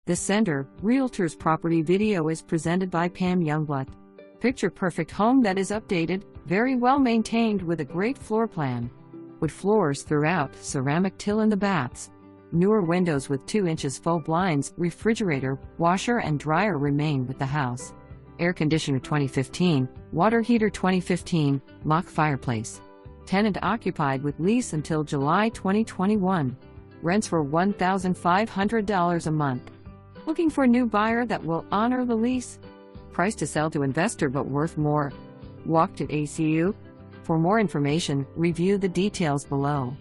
The Sender, Realtors property video is presented by Pam Yungblut. Picture perfect home that is updated, very well maintained with a great floor plan. Wood floors throughout, ceramic till in the baths. Newer windows with 2 inches faux blinds, refrigerator, washer and dryer remain with the house. Air conditioner 2015, water heater 2015, mock fireplace. Tenant occupied with lease until July 2021. Rents for $1,500 a month. Looking for a new buyer that will honor the lease? Price to sell to investor but worth more. Walk to ACU? For more information, review the details below.